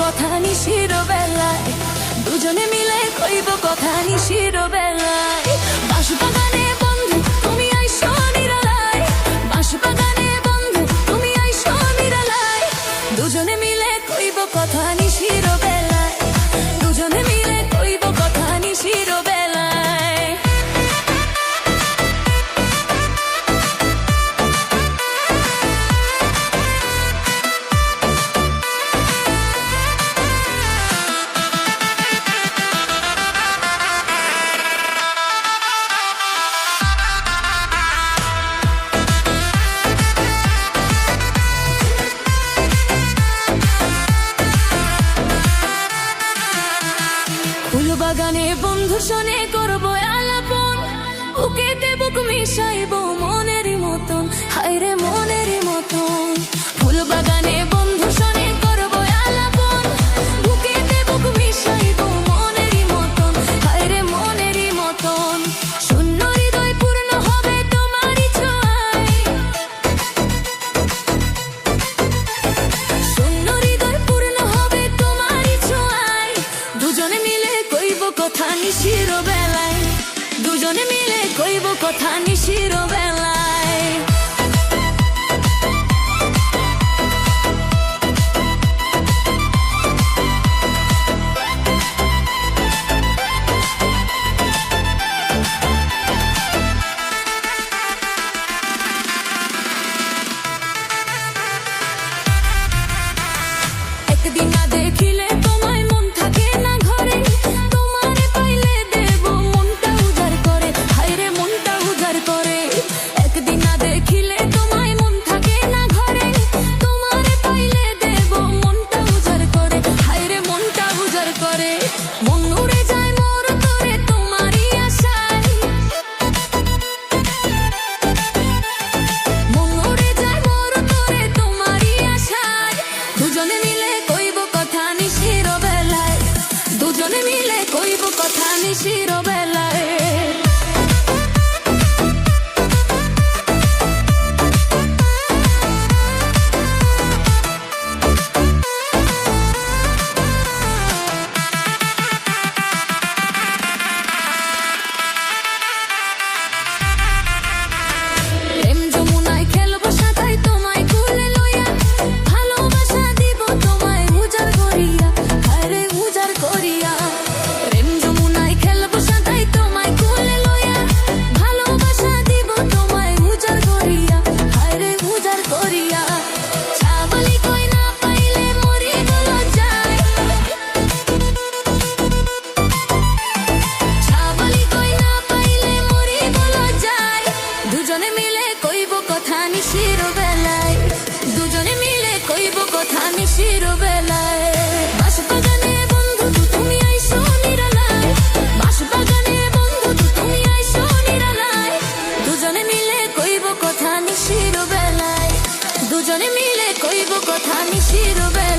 কথা নিশির বেলায়, দুজনে মিলে কইব কথা নিশির বেলায়। বাঁশবাগানে বন্ধু তুমি আইসো নিরালায়, বাঁশবাগানে বন্ধু তুমি আইসো নিরালায়, দুজনে মিলে কইব কথা নিশির বেলায়, দুজনে মিলে কইব কথা নিশির বেলায়। ফুলবাগানে বন্ধু শোনে করবো আলাপন, বুকেতে বুক মিশাইব মনেরই মতন, হায়রে মনেরই মতন। ফুলবাগানে বন্ধু শোনে করবো আলাপন, বুকেতে বুক মিশাইব মনেরই মতন, হায়রে মনেরই মতন। শূন্য হৃদয় পূর্ণ হবে তোমারই ছোঁয়ায়, শূন্য হৃদয় পূর্ণ হবে তোমারই ছোঁয়ায়, দুজনে মিলে কইব কথা নিশির বেলায়, দুজনে মিলে কইব কথা নিশির বেলায়। একদিন না দেখিলে তোমায় মন থাকে না ঘরে, তোমারে পাইলে দেব মনটা উজাড় করে, হায়রে মনটা উজাড় করে। একদিন না দেখিলে তোমায় মন থাকে না ঘরে, তোমারে পাইলে দেব মনটা উজাড় করে, হায়রে মনটা উজাড় করে। মন উড়ে যায় মোর তোরে তোমারই আশায়, মন উড়ে যায় মোর তোরে তোমারই আশায়, দুজনে মিলে কইব কথা নিশির বেলায়, দুজনে মিলে কইব কথা নিশির বেলায়। প্রেম যমুনায় খেলবো সাঁতাই তোমায় কুলে লইয়া, ভালোবাসা দিব তোমায় উজাড় করিয়া, হায়রে উজাড় করিয়া। প্রেম যমুনায় খেলবো সাঁতাই তোমায় কুলে লইয়া, ভালোবাসা দিব তোমায় উজাড় করিয়া, হায়রে উজাড় করিয়া। ছাবালি কই না পাইলে মরি গেল যায়, ছাবালি কই না পাইলে মরি গেল যায়, দুজনে মিলে কইব কথা নিশির বেলায়, দুজনে মিলে কইব কথা নিশির বেলায়। বাঁশবাগানে বন্ধু তুমি আইসো নিরালায়, বাঁশবাগানে বন্ধু তুমি আইসো নিরালায়, দুজনে মিলে কইব কথা নিশির বেলায়, দুজনে মিলে কইব কথা নিশির বেলায়।